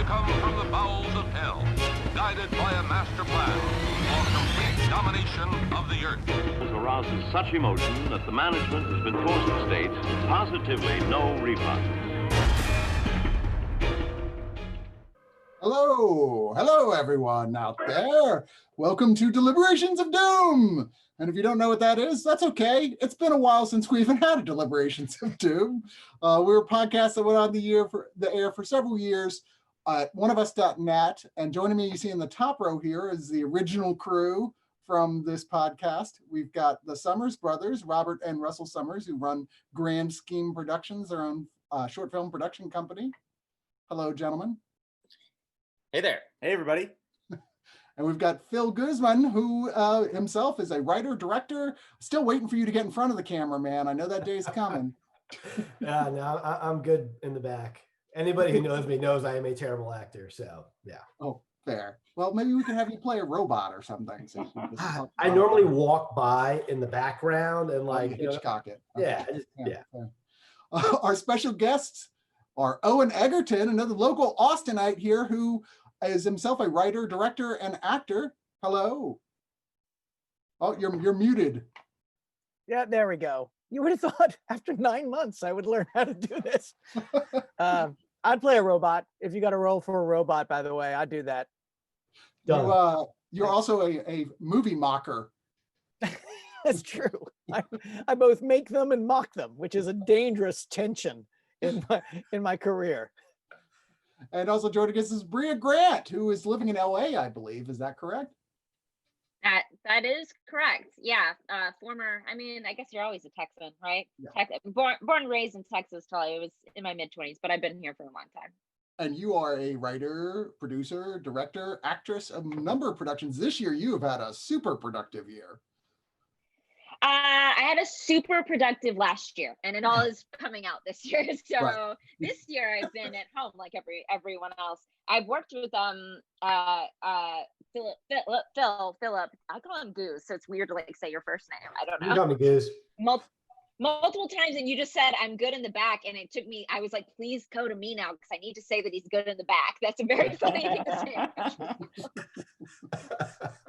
come from the bowels of hell, guided by a master plan for complete domination of the earth. It arouses such emotion that the management has been forced to state positively no refund. Hello everyone out there. Welcome to Deliberations of Doom. And if you don't know what that is, that's okay. It's been a while since we even had a Deliberations of Doom. We're a podcast that went on the air for several years at Oneofus.net. And joining me, you see in the top row here, is the original crew from this podcast. We've got the Summers brothers, Robert and Russell Summers, who run Grand Scheme Productions, their own short film production company. Hello, gentlemen. Hey there. Hey, everybody. And we've got Phil Guzman, who himself is a writer, director. Still waiting for you to get in front of the camera, man. I know that day's coming. No, I'm good in the back. Anybody who knows me knows I am a terrible actor, so yeah. Oh, fair. Well, maybe we can have you play a robot or something. So I normally walk by in the background and Hitchcock it. Okay. Yeah. Our special guests are Owen Egerton, another local Austinite here who is himself a writer, director, and actor. Hello. Oh, you're muted. Yeah, there we go. You would have thought after 9 months I would learn how to do this. I'd play a robot. If you got a role for a robot, by the way, I'd do that. You're also a movie mocker. That's true. I both make them and mock them, which is a dangerous tension in my career. And also joining us is Brea Grant, who is living in LA, I believe. Is that correct? That is correct. Yeah. Former, I guess you're always a Texan, right? Yeah. Born and raised in Texas till I was in my mid-20s, but I've been here for a long time. And you are a writer, producer, director, actress, a number of productions. This year, you have had a super productive year. I had a super productive last year, and it all is coming out this year. So right. This year I've been at home like everyone else. I've worked with Philip. I call him Goose, so it's weird to say your first name. I don't know. You call me Goose. Multiple times, and you just said I'm good in the back, and it took me. I was like, please go to me now because I need to say that he's good in the back. That's a very funny thing to say.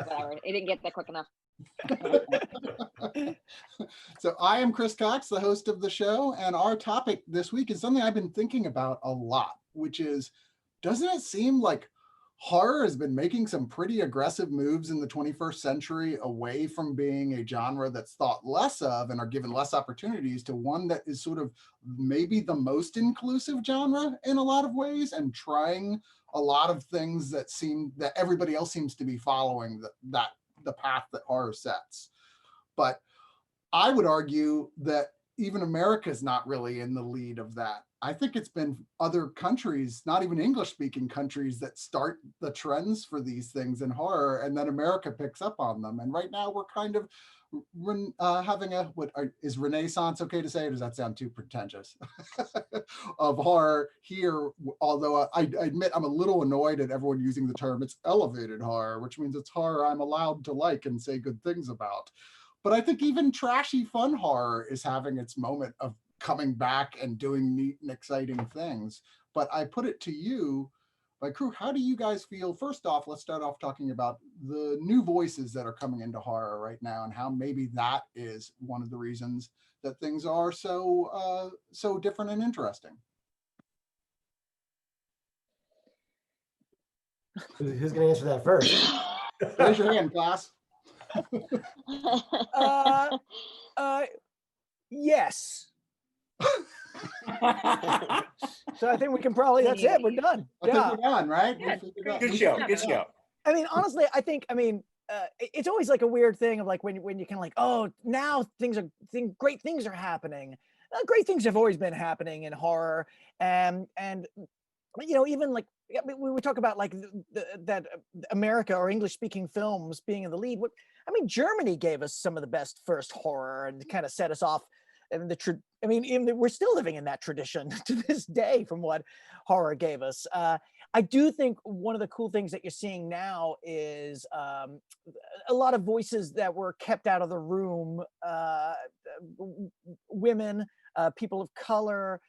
Whatever, it didn't get that quick enough. So I am Chris Cox, the host of the show, and our topic this week is something I've been thinking about a lot, which is, doesn't it seem like horror has been making some pretty aggressive moves in the 21st century away from being a genre that's thought less of and are given less opportunities to one that is sort of maybe the most inclusive genre in a lot of ways, and trying a lot of things that everybody else seems to be following the path that horror sets. But I would argue that even America is not really in the lead of that. I think it's been other countries, not even English-speaking countries, that start the trends for these things in horror, and then America picks up on them. And right now we're kind of having is Renaissance okay to say, or does that sound too pretentious? Of horror here, although I admit I'm a little annoyed at everyone using the term, it's elevated horror, which means it's horror I'm allowed to like and say good things about. But I think even trashy fun horror is having its moment of coming back and doing neat and exciting things. But I put it to you, my crew, how do you guys feel? First off, let's start off talking about the new voices that are coming into horror right now, and how maybe that is one of the reasons that things are so different and interesting. Who's going to answer that first? Raise your hand, class. Yes. So I think we can probably, that's it, we're done. I think we're done, right? Good show. Honestly, I think, it's always like a weird thing of when you can oh, now great things are happening. Great things have always been happening in horror, and even we would talk about that America or English-speaking films being in the lead. Germany gave us some of the best first horror and kind of set us off. And we're still living in that tradition to this day from what horror gave us. I do think one of the cool things that you're seeing now is a lot of voices that were kept out of the room, women, people of color,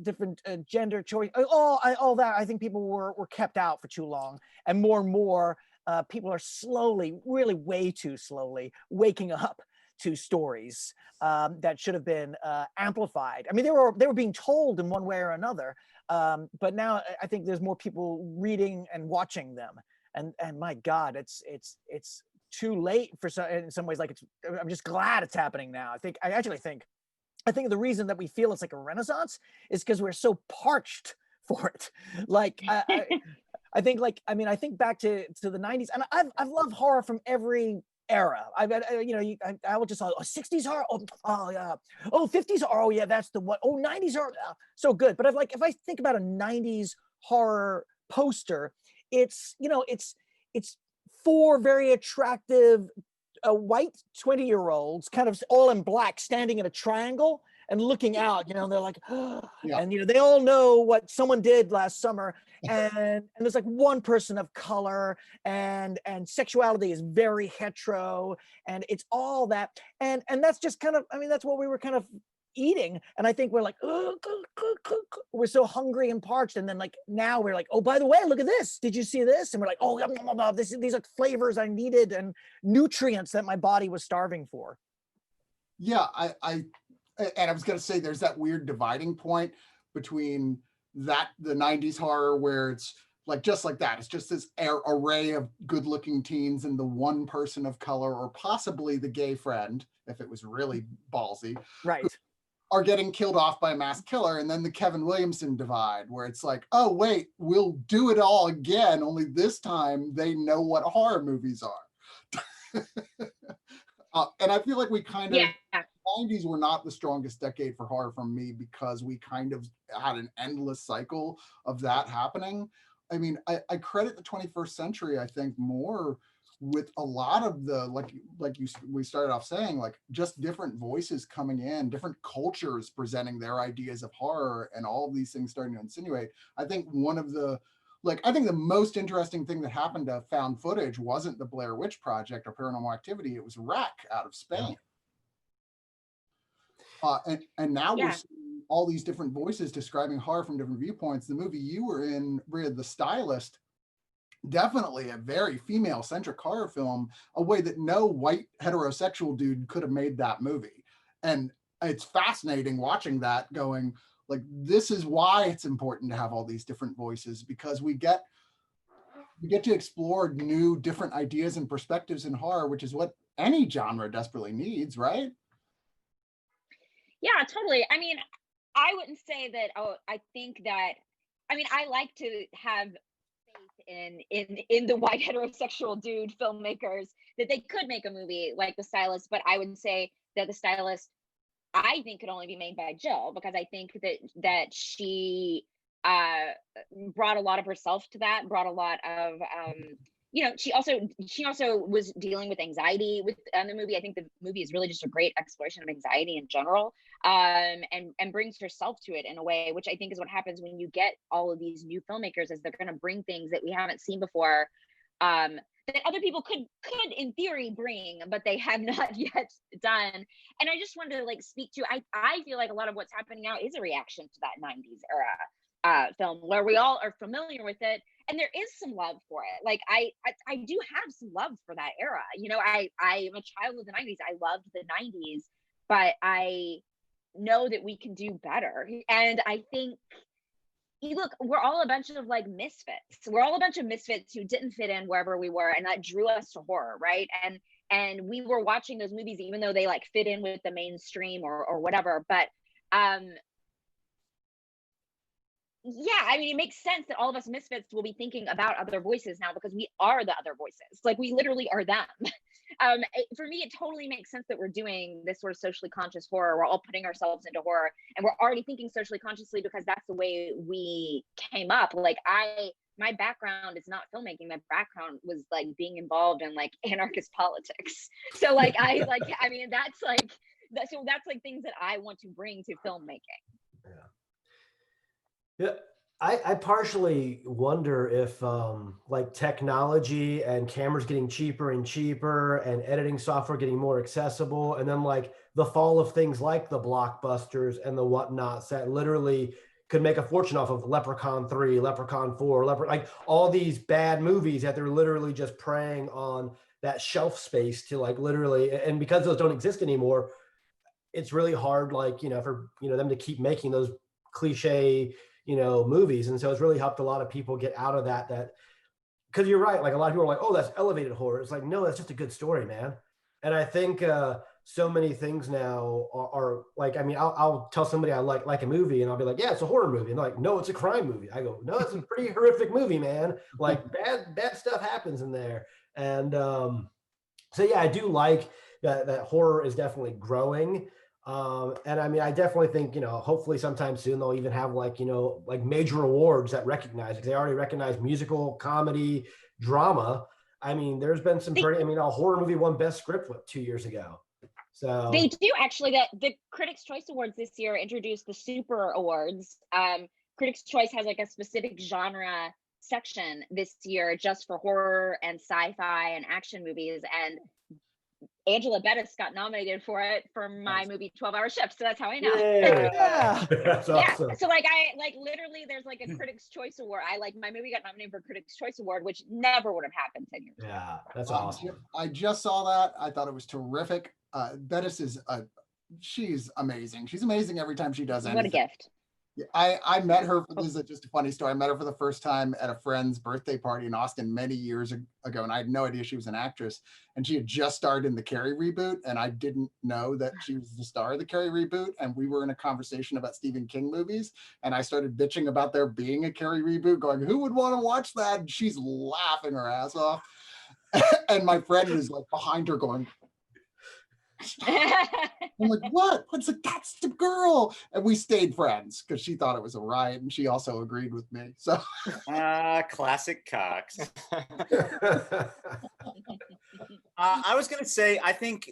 different gender choice, all that. I think people were kept out for too long, and more people are slowly, really way too slowly, waking up to stories that should have been amplified. I mean, they were being told in one way or another, but now I think there's more people reading and watching them. And my God, it's too late for some, in some ways. Like, I'm just glad it's happening now. I think the reason that we feel it's like a renaissance is because we're so parched for it. Like, I think back to the 90s, and I've loved horror from every era. I will just 60s horror. Oh yeah. Oh, 50s horror. Oh yeah, that's the one. Oh, 90s horror. So good. But if I think about a 90s horror poster, it's four very attractive white 20-year-olds, kind of all in black, standing in a triangle and looking out. They're like, Yeah. and they all know what someone did last summer. And there's like one person of color, and sexuality is very hetero, and it's all that. And that's just kind of, that's what we were kind of eating. And I think we're like, we're so hungry and parched. And then like now we're like, oh, by the way, look at this. Did you see this? And we're like, oh, these are flavors I needed and nutrients that my body was starving for. Yeah, I was going to say, there's that weird dividing point between the 90s horror where it's like just like that. It's just this array of good-looking teens and the one person of color, or possibly the gay friend, if it was really ballsy, right, are getting killed off by a mass killer. And then the Kevin Williamson divide, where it's like, oh wait, we'll do it all again, only this time they know what horror movies are. And I feel like we kind of, 90s were not the strongest decade for horror from me, because we kind of had an endless cycle of that happening. I mean, I credit the 21st century, I think, more with a lot of the, we started off saying, like, just different voices coming in, different cultures presenting their ideas of horror, and all of these things starting to insinuate. I think the most interesting thing that happened to found footage wasn't the Blair Witch Project or Paranormal Activity. It was Wreck out of Spain. And now we're seeing all these different voices describing horror from different viewpoints. The movie you were in, Brea, The Stylist, definitely a very female-centric horror film, a way that no white heterosexual dude could have made that movie. And it's fascinating watching that, going, like, this is why it's important to have all these different voices, because we get to explore new, different ideas and perspectives in horror, which is what any genre desperately needs, right? Yeah, totally. I mean, I wouldn't say that, I think that, I like to have faith in the white heterosexual dude filmmakers that they could make a movie like The Stylist, but I would say that The Stylist, I think, could only be made by Jill, because I think that she brought a lot of herself to that, brought a lot of she also was dealing with anxiety with the movie. I think the movie is really just a great exploration of anxiety in general, and brings herself to it in a way, which I think is what happens when you get all of these new filmmakers, is they're going to bring things that we haven't seen before, that other people could in theory bring, but they have not yet done. And I just wanted to speak to, I feel like a lot of what's happening now is a reaction to that 90s era film, where we all are familiar with it, and there is some love for it. Like I do have some love for that era. I am a child of the 90s. I loved the 90s, but I know that we can do better. And I think, look, we're all a bunch of misfits. We're all a bunch of misfits who didn't fit in wherever we were, and that drew us to horror, right? And we were watching those movies even though they fit in with the mainstream or whatever. But yeah, it makes sense that all of us misfits will be thinking about other voices now, because we are the other voices. We literally are them. For me, it totally makes sense that we're doing this sort of socially conscious horror. We're all putting ourselves into horror, and we're already thinking socially consciously, because that's the way we came up. My background is not filmmaking. My background was being involved in anarchist politics. So that's things that I want to bring to filmmaking. Yeah. I partially wonder if like technology and cameras getting cheaper and cheaper and editing software getting more accessible, and then like the fall of things like the blockbusters and the whatnots that literally could make a fortune off of Leprechaun 3, Leprechaun 4, like all these bad movies that they're literally just preying on that shelf space to like literally, and because those don't exist anymore, it's really hard, like, for, them to keep making those cliche, movies. And so it's really helped a lot of people get out of that, because you're right. Like a lot of people are like, oh, that's elevated horror. It's like, no, that's just a good story, man. And I think so many things now are like, I mean, I'll tell somebody I like a movie and I'll be like, yeah, it's a horror movie. And they're like, no, it's a crime movie. I go, no, it's a pretty horrific movie, man. Like bad stuff happens in there. And so, yeah, I do like that horror is definitely growing. And I mean, I definitely think, hopefully sometime soon they'll even have like major awards that recognize, because they already recognize musical, comedy, drama. I mean, there's been some pretty, a horror movie won best script 2 years ago. So they do actually. That the Critics' Choice Awards this year introduced the Super Awards. Critics' Choice has like a specific genre section this year just for horror and sci-fi and action movies, and Angela Bettis got nominated for it for my movie 12-Hour Shift, so that's how I know. Yeah. That's awesome. Yeah, so like I like literally there's like a Critics' Choice Award. My movie got nominated for Critics' Choice Award, which never would have happened 10 years ago. Yeah, that's awesome. I just saw that. I thought it was terrific. Bettis is she's amazing. She's amazing every time she does anything. What a gift. I met her, this is just a funny story. I met her for the first time at a friend's birthday party in Austin many years ago, and I had no idea she was an actress. And she had just starred in the Carrie reboot, and I didn't know that she was the star of the Carrie reboot. And we were in a conversation about Stephen King movies, and I started bitching about there being a Carrie reboot, going, who would want to watch that? And she's laughing her ass off. And my friend was like behind her going, I'm like, what? It's like, that's the girl. And we stayed friends because she thought it was a riot, and she also agreed with me. So classic Cox. I was going to say, I think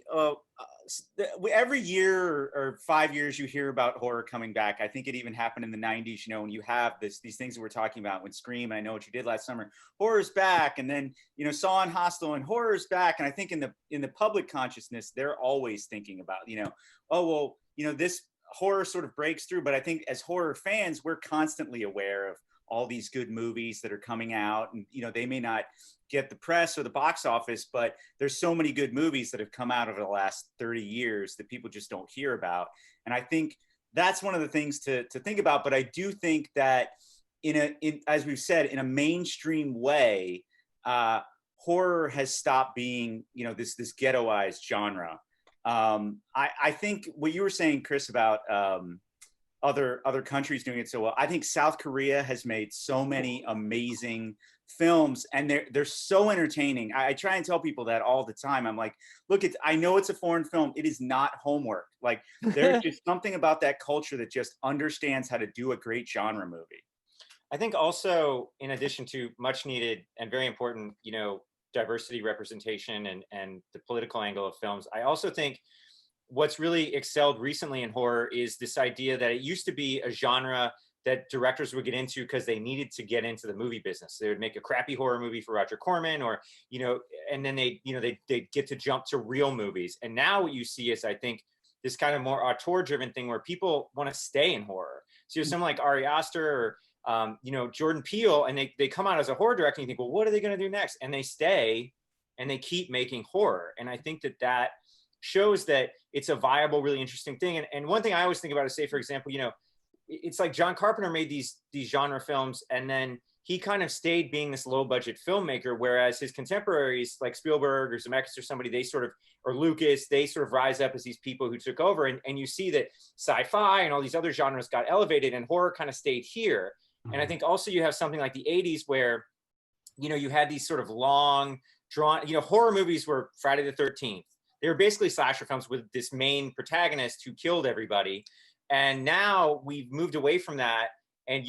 every year or 5 years you hear about horror coming back. I think it even happened in the 90s, when you have these things that we're talking about when Scream, and I Know What You Did Last Summer, horror's back. And then, Saw and Hostel and horror's back. And I think in the public consciousness, they're always thinking about, oh, well, this horror sort of breaks through. But I think as horror fans, we're constantly aware of all these good movies that are coming out, and they may not get the press or the box office, but there's so many good movies that have come out over the last 30 years that people just don't hear about. And I think that's one of the things to think about. But I do think that as we've said, in a mainstream way, horror has stopped being this ghettoized genre. I think what you were saying, Chris, about other countries doing it so well. I think South Korea has made so many amazing films, and they're so entertaining. I try and tell people that all the time. I'm like, look, I know it's a foreign film. It is not homework. Like, there's just something about that culture that just understands how to do a great genre movie. I think also, in addition to much needed and very important, diversity representation and the political angle of films, I also think what's really excelled recently in horror is this idea that it used to be a genre that directors would get into because they needed to get into the movie business. They would make a crappy horror movie for Roger Corman, or, and then they'd get to jump to real movies. And now what you see is, I think, this kind of more auteur-driven thing where people want to stay in horror. So you're someone like Ari Aster or, Jordan Peele, and they come out as a horror director and you think, well, what are they going to do next? And they stay and they keep making horror. And I think that shows that it's a viable, really interesting thing. And one thing I always think about is, say, for example, it's like John Carpenter made these genre films, and then he kind of stayed being this low budget filmmaker, whereas his contemporaries like Spielberg or Zemeckis or somebody, or Lucas, they sort of rise up as these people who took over. And you see that sci-fi and all these other genres got elevated, and horror kind of stayed here. And I think also you have something like the 80s where, you had these sort of long drawn, horror movies were Friday the 13th. They were basically slasher films with this main protagonist who killed everybody. And now we've moved away from that. And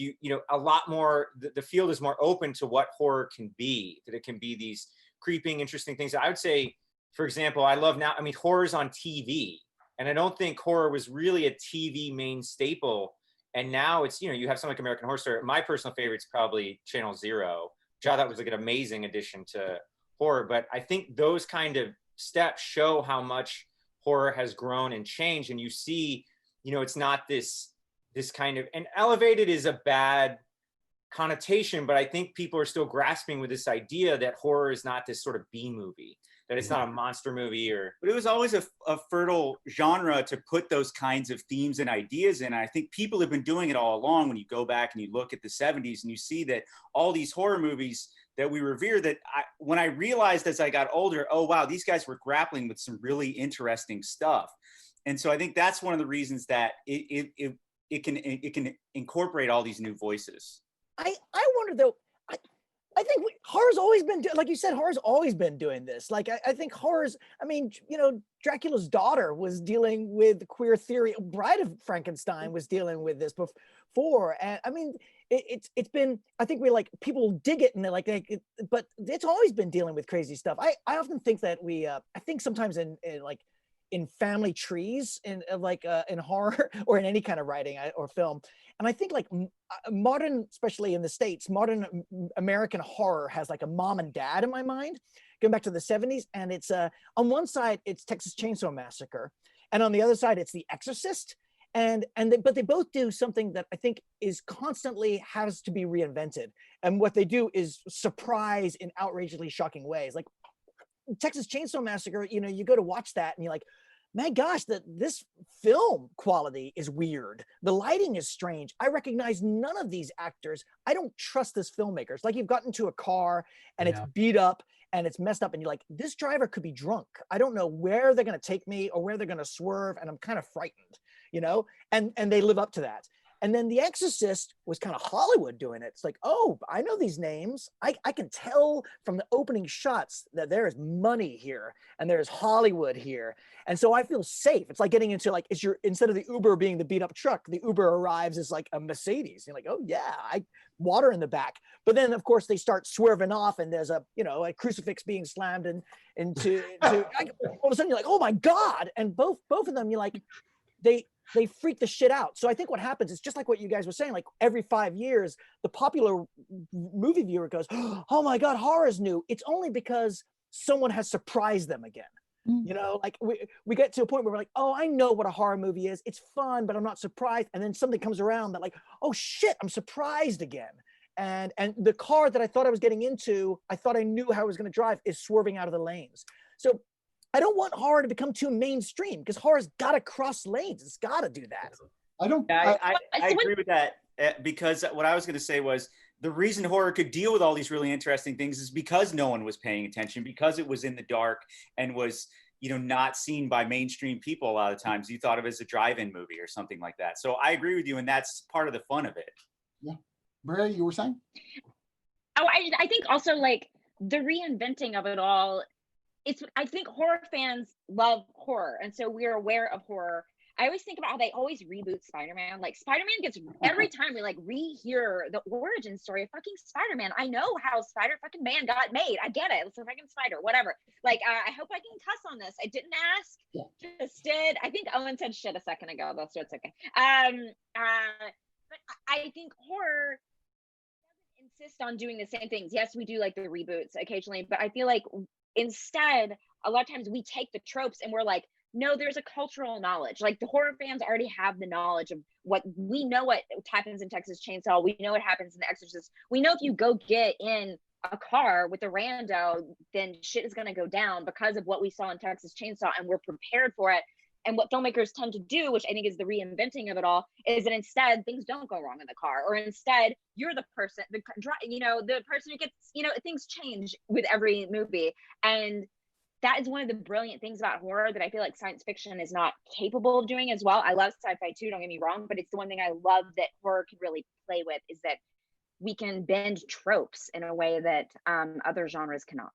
a lot more, the field is more open to what horror can be, that it can be these creeping, interesting things. I would say, for example, horror's on TV. And I don't think horror was really a TV main staple And now it's, you know, you have something like American Horror Story. My personal favorite is probably Channel Zero, which I thought was like an amazing addition to horror. But I think those kind of steps show how much horror has grown and changed. And you see, you know, it's not this kind of, and elevated is a bad connotation, but I think people are still grasping with this idea that horror is not this sort of B movie, that it's not a monster movie but it was always a fertile genre to put those kinds of themes and ideas in. I think people have been doing it all along. When you go back and you look at the 70s and you see that all these horror movies that we revere, that when I realized as I got older, oh wow, these guys were grappling with some really interesting stuff. And so I think that's one of the reasons that it can incorporate all these new voices. I wonder though, I think horror's always been, like you said, horror's always been doing this. Like, I think horror's, I mean, you know, Dracula's daughter was dealing with queer theory. Bride of Frankenstein was dealing with this before. And I mean, it's been, I think people dig it and they're like, but it's always been dealing with crazy stuff. I often think that I think sometimes in family trees in horror or in any kind of writing or film. And I think like modern, especially in the States, modern American horror has like a mom and dad in my mind, going back to the 70s. And it's on one side, it's Texas Chainsaw Massacre. And on the other side, it's The Exorcist. But they both do something that I think is constantly has to be reinvented. And what they do is surprise in outrageously shocking ways. Like Texas Chainsaw Massacre, you know, you go to watch that and you're like, my gosh, this film quality is weird. The lighting is strange. I recognize none of these actors. I don't trust this filmmaker. It's like you've gotten into a car and it's beat up and it's messed up and you're like, this driver could be drunk. I don't know where they're going to take me or where they're going to swerve. And I'm kind of frightened, you know, and they live up to that. And then The Exorcist was kind of Hollywood doing it. It's like, oh, I know these names. I can tell from the opening shots that there is money here and there's Hollywood here. And so I feel safe. It's like getting into like, instead of the Uber being the beat up truck, the Uber arrives as like a Mercedes. You're like, oh yeah, water in the back. But then of course they start swerving off and there's a crucifix being slammed into all of a sudden you're like, oh my God. And both of them, you're like, they freak the shit out. So I think what happens is just like what you guys were saying, like every 5 years, the popular movie viewer goes, oh my God, horror's new. It's only because someone has surprised them again. You know, like we get to a point where we're like, oh, I know what a horror movie is. It's fun, but I'm not surprised. And then something comes around that like, oh shit, I'm surprised again. And the car that I thought I was getting into, I thought I knew how I was going to drive, is swerving out of the lanes. So I don't want horror to become too mainstream because horror's got to cross lanes. It's got to do that. I agree with that because what I was going to say was the reason horror could deal with all these really interesting things is because no one was paying attention, because it was in the dark and was, you know, not seen by mainstream people. A lot of times you thought of it as a drive-in movie or something like that. So I agree with you. And that's part of the fun of it. Yeah. Brea, you were saying? Oh, I think also like the reinventing of it all. I think horror fans love horror. And so we're aware of horror. I always think about how they always reboot Spider-Man. Like Spider-Man gets, every time we like rehear the origin story of fucking Spider-Man. I know how Spider-fucking-Man got made. I get it. It's a fucking spider, whatever. Like, I hope I can cuss on this. I didn't ask, just did. I think Owen said shit a second ago, though, so it's okay. But I think horror doesn't insist on doing the same things. Yes, we do like the reboots occasionally, but I feel like instead, a lot of times we take the tropes and we're like, no, there's a cultural knowledge. Like the horror fans already have the knowledge of what happens in Texas Chainsaw. We know what happens in The Exorcist. We know if you go get in a car with a rando, then shit is going to go down because of what we saw in Texas Chainsaw, and we're prepared for it. And what filmmakers tend to do, which I think is the reinventing of it all, is that instead things don't go wrong in the car, or instead you're the person, the person who gets, things change with every movie. And that is one of the brilliant things about horror that I feel like science fiction is not capable of doing as well. I love sci-fi too, don't get me wrong, but it's the one thing I love that horror can really play with, is that we can bend tropes in a way that other genres cannot.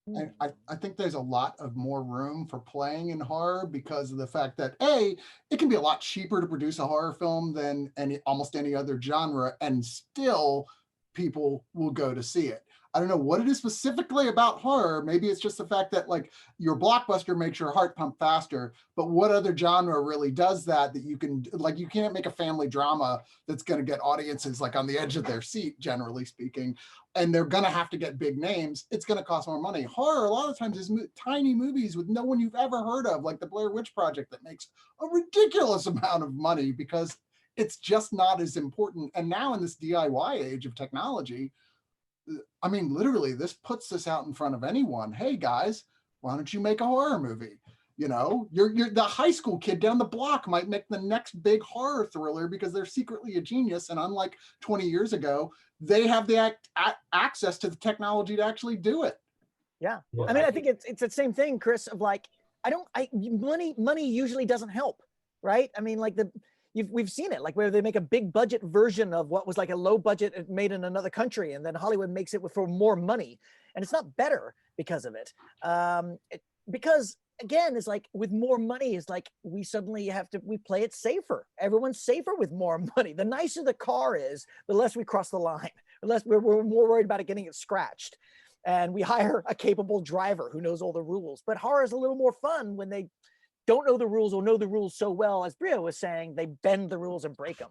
And I think there's a lot of more room for playing in horror because of the fact that it can be a lot cheaper to produce a horror film than almost any other genre, and still people will go to see it. I don't know what it is specifically about horror. Maybe it's just the fact that like your blockbuster makes your heart pump faster, but what other genre really does that you can, like, you can't make a family drama that's going to get audiences like on the edge of their seat, generally speaking, and they're going to have to get big names. It's going to cost more money. Horror a lot of times is tiny movies with no one you've ever heard of, like the Blair Witch Project, that makes a ridiculous amount of money because it's just not as important. And now in this DIY age of technology, I mean, literally, this puts this out in front of anyone. Hey guys, why don't you make a horror movie? You know, you're the high school kid down the block might make the next big horror thriller because they're secretly a genius. And unlike 20 years ago, they have the access to the technology to actually do it. Yeah. I mean, I think it's the same thing, Chris, of like, money usually doesn't help, right? I mean, like we've seen it, like where they make a big budget version of what was like a low budget made in another country, and then Hollywood makes it for more money, and it's not better because of it. Because again, it's like with more money, is like we suddenly we play it safer. Everyone's safer with more money. The nicer the car is, the less we cross the line, the less we're more worried about it getting it scratched. And we hire a capable driver who knows all the rules. But horror is a little more fun when they don't know the rules or know the rules so well, as Brea was saying, they bend the rules and break them.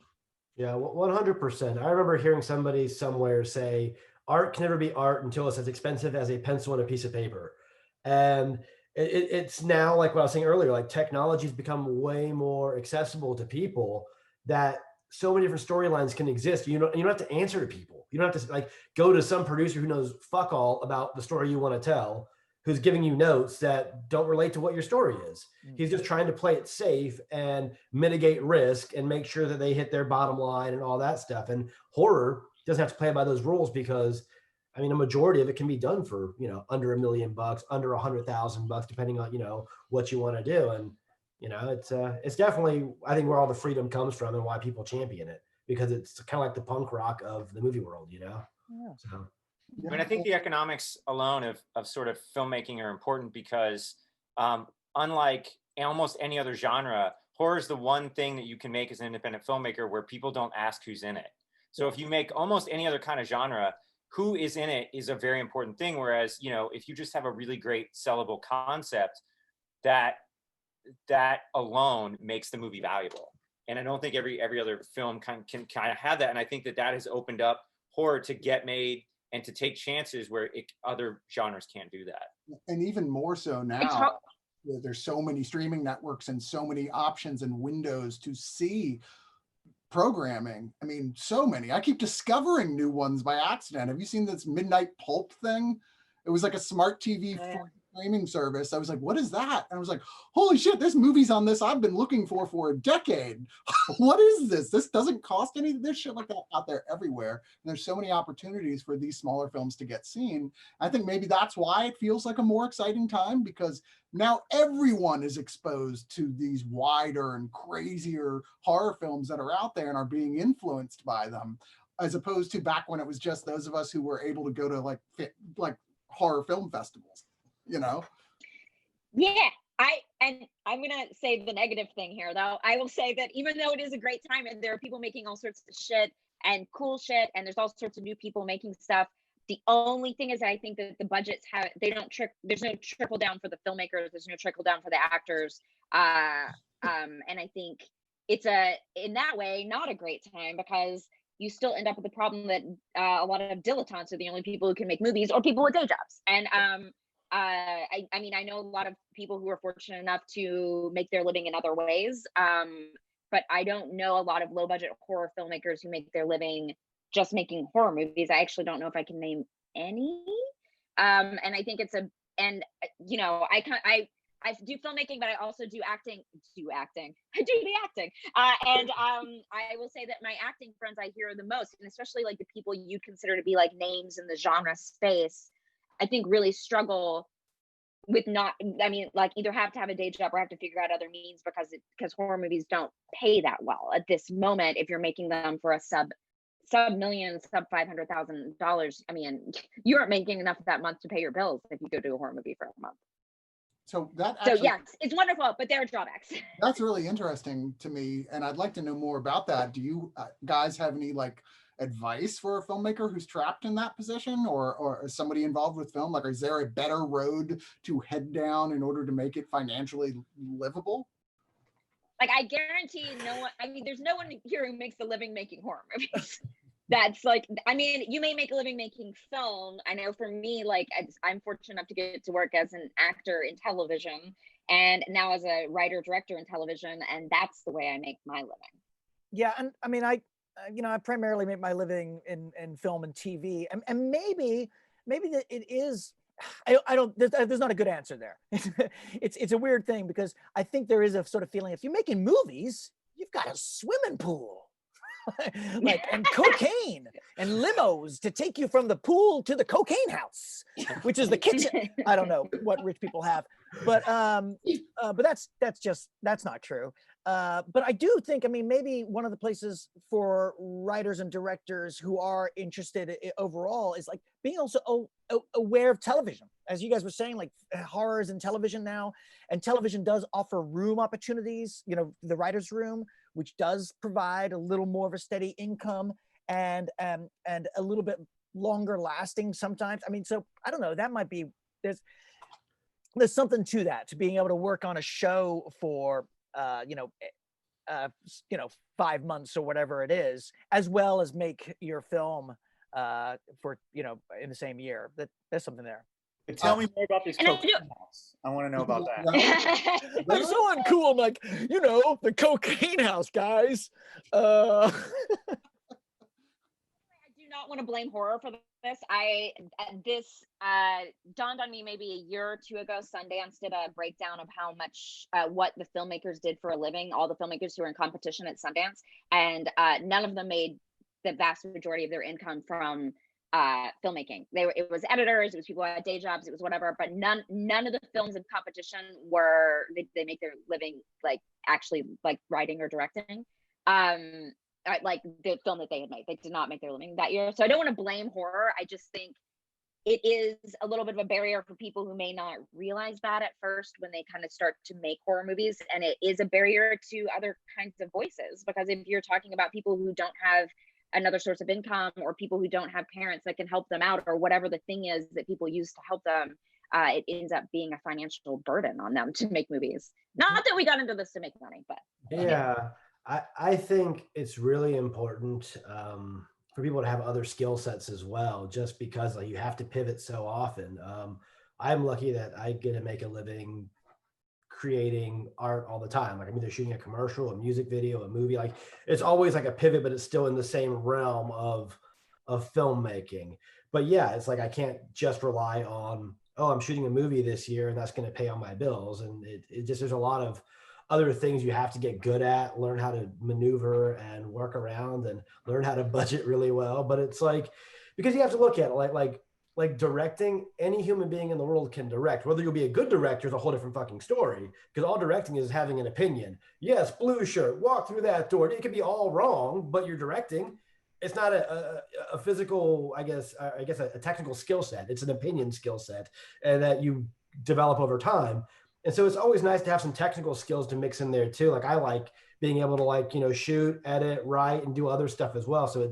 Yeah, 100%. I remember hearing somebody somewhere say, art can never be art until it's as expensive as a pencil and a piece of paper. And it's now, like what I was saying earlier, like technology's become way more accessible to people, that so many different storylines can exist. You don't have to answer to people. You don't have to like go to some producer who knows fuck all about the story you want to tell, who's giving you notes that don't relate to what your story is. He's just trying to play it safe and mitigate risk and make sure that they hit their bottom line and all that stuff. And horror doesn't have to play by those rules because, I mean, a majority of it can be done for, under $1 million, under $100,000, depending on, what you want to do. And, it's definitely, I think, where all the freedom comes from and why people champion it, because it's kind of like the punk rock of the movie world, Yeah. So. I mean, I think the economics alone of sort of filmmaking are important because unlike almost any other genre, horror is the one thing that you can make as an independent filmmaker where people don't ask who's in it. So if you make almost any other kind of genre, who is in it is a very important thing. Whereas, if you just have a really great sellable concept, that alone makes the movie valuable. And I don't think every other film can kind of have that. And I think that has opened up horror to get made and to take chances where other genres can't do that. And even more so now, there's so many streaming networks and so many options and windows to see programming. I mean, so many. I keep discovering new ones by accident. Have you seen this Midnight Pulp thing? It was like a smart TV streaming service. I was like, what is that? And I was like, holy shit, there's movies on this I've been looking for a decade. What is this? This doesn't cost anything. There's shit like that out there everywhere. And there's so many opportunities for these smaller films to get seen. I think maybe that's why it feels like a more exciting time, because now everyone is exposed to these wider and crazier horror films that are out there and are being influenced by them, as opposed to back when it was just those of us who were able to go to like horror film festivals, Yeah, I'm gonna say the negative thing here, though. I will say that even though it is a great time and there are people making all sorts of shit and cool shit, and there's all sorts of new people making stuff, the only thing is I think that the budgets there's no trickle down for the filmmakers, there's no trickle down for the actors, and I think it's in that way not a great time, because you still end up with the problem that a lot of dilettantes are the only people who can make movies, or people with day jobs. And I mean, I know a lot of people who are fortunate enough to make their living in other ways, but I don't know a lot of low budget horror filmmakers who make their living just making horror movies. I actually don't know if I can name any. And I think I do filmmaking, but I also do acting. I do the acting. And I will say that my acting friends I hear the most, and especially like the people you'd consider to be like names in the genre space, I think really struggle with either have to have a day job or have to figure out other means, because horror movies don't pay that well at this moment. If you're making them for a sub $1 sub $500,000, I mean, you aren't making enough that month to pay your bills if you go do a horror movie for a month. So yes, it's wonderful, but there are drawbacks. That's really interesting to me, and I'd like to know more about that. Do you guys have any advice for a filmmaker who's trapped in that position, or somebody involved with film? Like, is there a better road to head down in order to make it financially livable? Like, I guarantee no one, I mean, there's no one here who makes a living making horror movies. That's like, I mean, you may make a living making film. I know for me, like, I'm fortunate enough to get to work as an actor in television and now as a writer director in television, and that's the way I make my living. Yeah, and I mean, I primarily make my living in film and TV, and maybe that it is. I don't. There's not a good answer there. It's a weird thing because I think there is a sort of feeling if you're making movies, you've got a swimming pool. Like, and cocaine and limos to take you from the pool to the cocaine house, which is the kitchen. I don't know what rich people have, but that's not true. But I do think, I mean, maybe one of the places for writers and directors who are interested overall is like being also aware of television. As you guys were saying, like horrors in television now, and television does offer room opportunities, you know, the writer's room, which does provide a little more of a steady income and a little bit longer lasting sometimes. I mean, so I don't know, that might be, there's something to that, to being able to work on a show for 5 months or whatever it is, as well as make your film for, you know, in the same year. There's something there. Tell me more about this And I cocaine do- house. I want to know about that. I'm so uncool. I'm like, you know, the cocaine house, guys. I do not want to blame horror for this. This dawned on me maybe a year or two ago. Sundance did a breakdown of how much what the filmmakers did for a living, all the filmmakers who were in competition at Sundance, and none of them made the vast majority of their income from filmmaking. It was editors, it was people who had day jobs, it was whatever, but none of the films in competition were they make their living like actually like writing or directing. Like the film that they had made, they did not make their living that year. So I don't want to blame horror. I just think it is a little bit of a barrier for people who may not realize that at first when they kind of start to make horror movies. And it is a barrier to other kinds of voices, because if you're talking about people who don't have another source of income, or people who don't have parents that can help them out, or whatever the thing is that people use to help them, it ends up being a financial burden on them to make movies. Not that we got into this to make money, but yeah. I think it's really important for people to have other skill sets as well, just because like you have to pivot so often. I'm lucky that I get to make a living creating art all the time. Like I'm either shooting a commercial, a music video, a movie. Like it's always like a pivot, but it's still in the same realm of filmmaking. But yeah, it's like I can't just rely on, oh, I'm shooting a movie this year and that's going to pay all my bills. And it just, there's a lot of other things you have to get good at, learn how to maneuver and work around and learn how to budget really well. But it's like, because you have to look at it like directing, any human being in the world can direct. Whether you'll be a good director is a whole different fucking story, because all directing is having an opinion. Yes, blue shirt, walk through that door. It could be all wrong, but you're directing. It's not a physical, I guess a technical skill set. It's an opinion skill set, and that you develop over time. And so it's always nice to have some technical skills to mix in there too. Like I like being able to like, you know, shoot, edit, write, and do other stuff as well. So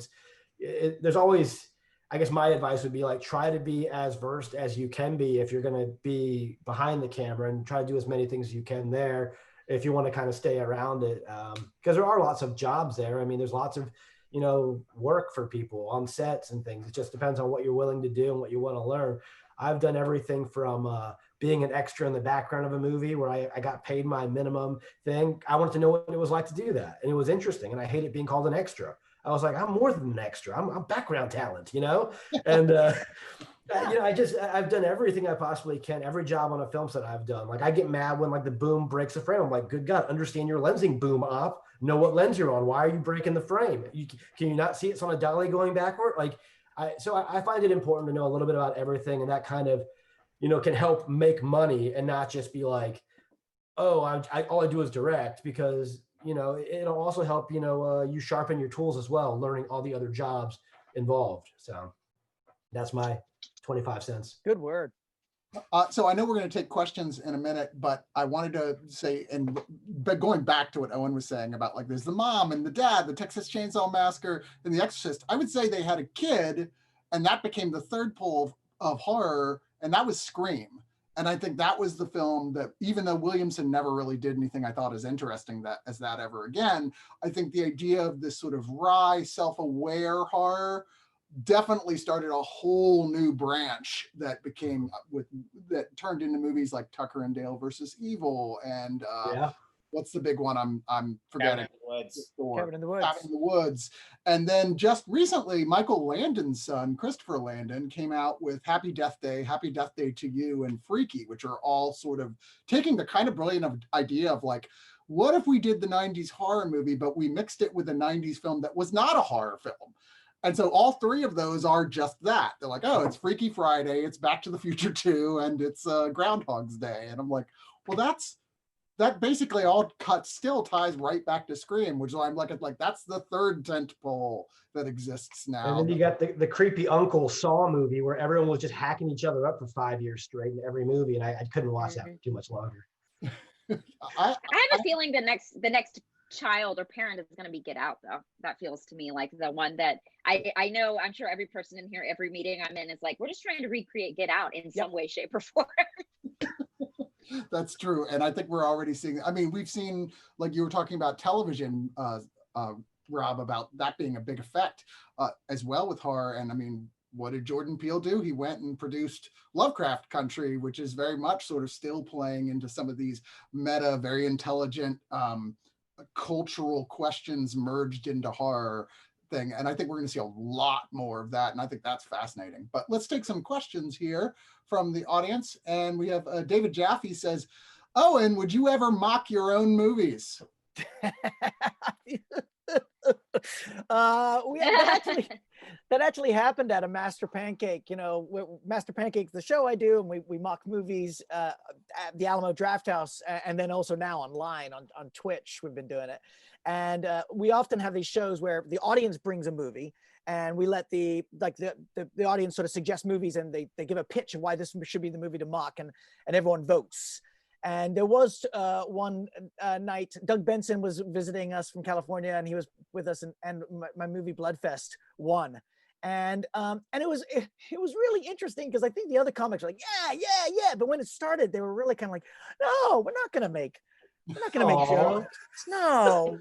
there's always, I guess my advice would be like, try to be as versed as you can be if you're going to be behind the camera, and try to do as many things as you can there if you want to kind of stay around it. Because there are lots of jobs there. I mean, there's lots of, you know, work for people on sets and things. It just depends on what you're willing to do and what you want to learn. I've done everything from being an extra in the background of a movie where I got paid my minimum thing. I wanted to know what it was like to do that. And it was interesting. And I hated being called an extra. I was like, I'm more than an extra. I'm background talent, you know? And, you know, I've done everything I possibly can. Every job on a film set I've done. Like I get mad when like the boom breaks a frame. I'm like, good God, understand your lensing, boom op. Know what lens you're on. Why are you breaking the frame? Can you not see it's on a dolly going backward? Like, I find it important to know a little bit about everything, and that kind of, you know, can help make money and not just be like, oh, all I do is direct, because, you know, it'll also help, you know, you sharpen your tools as well, learning all the other jobs involved. So that's my 25 cents. Good word. So I know we're going to take questions in a minute, but I wanted to say, but going back to what Owen was saying about like there's the mom and the dad, the Texas Chainsaw Massacre, and The Exorcist. I would say they had a kid, and that became the third pole of horror, and that was Scream. And I think that was the film that, even though Williamson never really did anything I thought as interesting as that ever again, I think the idea of this sort of wry, self-aware horror definitely started a whole new branch that became that turned into movies like Tucker and Dale versus Evil and what's the big one I'm forgetting? Cabin in the Woods. Cabin in the Woods. And then just recently, Michael Landon's son, Christopher Landon, came out with Happy Death Day to You, and Freaky, which are all sort of taking the kind of brilliant idea of like, what if we did the 90s horror movie, but we mixed it with a 90s film that was not a horror film? And so all three of those are just that. They're like, oh, it's Freaky Friday, it's Back to the Future 2, and it's Groundhog's Day. And I'm like, well, that basically all still ties right back to Scream, which I'm like that's the third tent pole that exists now. And then you got the creepy Uncle Saw movie where everyone was just hacking each other up for 5 years straight in every movie, and I couldn't watch that for too much longer. I have a feeling the next child or parent is going to be Get Out, though. That feels to me like the one that I know. I'm sure every person in here, every meeting I'm in, is like, we're just trying to recreate Get Out in some way, shape, or form. That's true. And I think we're already seeing, I mean, we've seen, like you were talking about television, Rob, about that being a big effect as well with horror. And I mean, what did Jordan Peele do? He went and produced Lovecraft Country, which is very much sort of still playing into some of these meta, very intelligent cultural questions merged into horror thing. And I think we're going to see a lot more of that. And I think that's fascinating. But let's take some questions here from the audience. And we have David Jaffe says, Owen, would you ever mock your own movies? That actually happened at a Master Pancake. You know, Master Pancake's the show I do, and we mock movies at the Alamo Drafthouse, and then also now online on Twitch. We've been doing it, and we often have these shows where the audience brings a movie, and we let the audience sort of suggest movies, and they give a pitch of why this should be the movie to mock, and everyone votes. And there was one night, Doug Benson was visiting us from California, and he was with us, and my movie Bloodfest won. And it was really interesting because I think the other comics were like, yeah. But when it started, they were really kind of like, no, we're not gonna make jokes. No,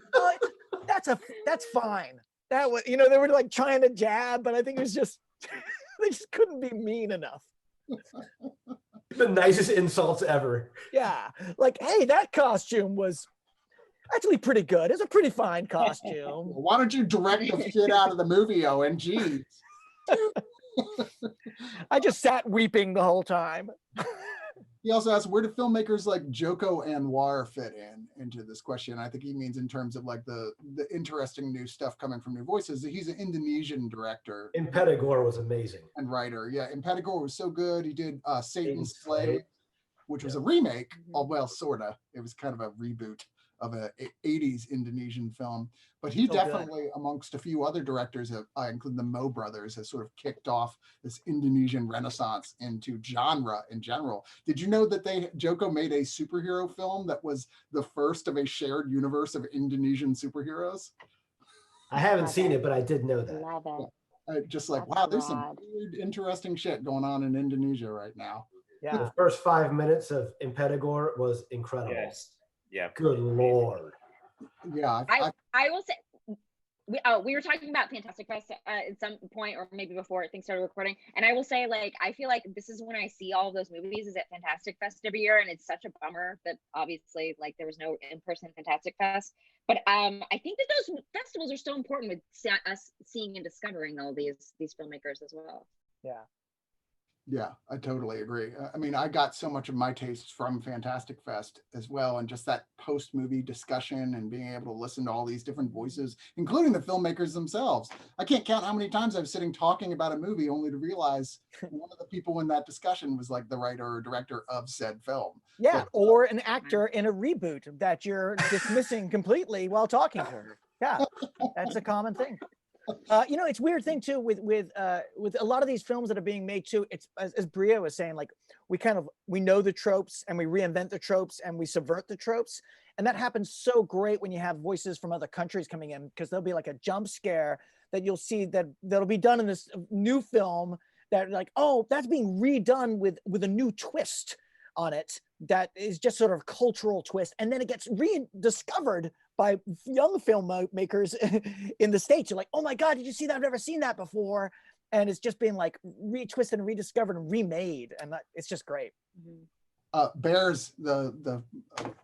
that's fine. That was, you know, they were like trying to jab, but I think it was just they just couldn't be mean enough. The nicest insults ever. Yeah, like, hey, that costume was actually pretty good. It's a pretty fine costume. Why don't you direct the shit out of the movie, Owen? Geez. I just sat weeping the whole time. He also asked, where do filmmakers like Joko Anwar fit into this question? I think he means in terms of like the interesting new stuff coming from New Voices. He's an Indonesian director. Impetigore was amazing. And writer. Yeah, Impetigore was so good. He did Satan's Slave, which was a remake. Well, sort of. It was kind of a reboot of a 80s Indonesian film. But he definitely, amongst a few other directors, including the Mo brothers, has sort of kicked off this Indonesian renaissance into genre in general. Did you know that Joko made a superhero film that was the first of a shared universe of Indonesian superheroes? I haven't seen it, but I did know that. Love it. Just like, wow, there's some weird, interesting shit going on in Indonesia right now. Yeah. The first 5 minutes of Impetigore was incredible. Yes. Yeah. Good Lord. Yeah. I will say, we were talking about Fantastic Fest at some point, or maybe before things started recording. And I will say, like, I feel like this is when I see all of those movies is at Fantastic Fest every year. And it's such a bummer that obviously, like, there was no in-person Fantastic Fest. But I think that those festivals are so important with us seeing and discovering all these filmmakers as well. Yeah. Yeah, I totally agree. I mean, I got so much of my tastes from Fantastic Fest as well, and just that post-movie discussion and being able to listen to all these different voices, including the filmmakers themselves. I can't count how many times I was sitting talking about a movie only to realize one of the people in that discussion was like the writer or director of said film. Yeah, or an actor in a reboot that you're dismissing completely while talking to her. Yeah, that's a common thing. It's weird thing too with a lot of these films that are being made too. It's as Brea was saying, like we know the tropes and we reinvent the tropes and we subvert the tropes, and that happens so great when you have voices from other countries coming in, because there'll be like a jump scare that you'll see that'll be done in this new film that like, oh, that's being redone with a new twist on it that is just sort of cultural twist, and then it gets rediscovered by young filmmakers in the States. You're like, oh my God, did you see that? I've never seen that before. And it's just being like retwisted and rediscovered and remade. And it's just great. Bears, the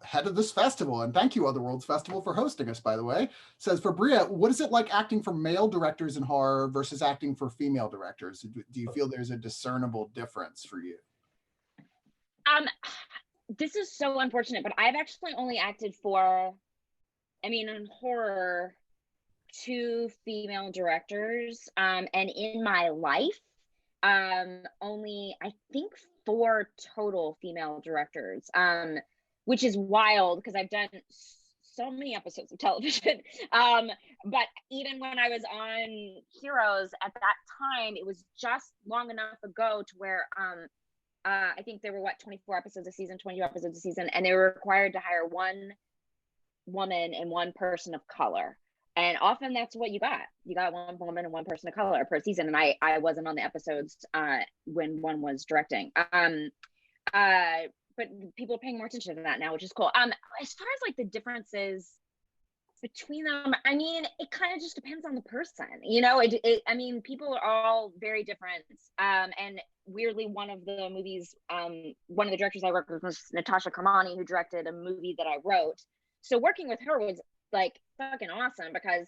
head of this festival, and thank you Otherworlds Festival for hosting us, by the way, says, for Brea, what is it like acting for male directors in horror versus acting for female directors? Do you feel there's a discernible difference for you? This is so unfortunate, but I've actually only acted for, in horror, 2 female directors, and in my life, only I think 4 total female directors, which is wild because I've done so many episodes of television. But even when I was on Heroes at that time, it was just long enough ago to where I think there were 24 episodes a season, 22 episodes a season, and they were required to hire 1 woman and 1 person of color. And often that's what you got. You got 1 woman and 1 person of color per season. And I wasn't on the episodes when one was directing. But people are paying more attention to that now, which is cool. As far as like the differences between them, it kind of just depends on the person. People are all very different. And weirdly, one of the movies, one of the directors I worked with was Natasha Kermani, who directed a movie that I wrote. So working with her was like fucking awesome because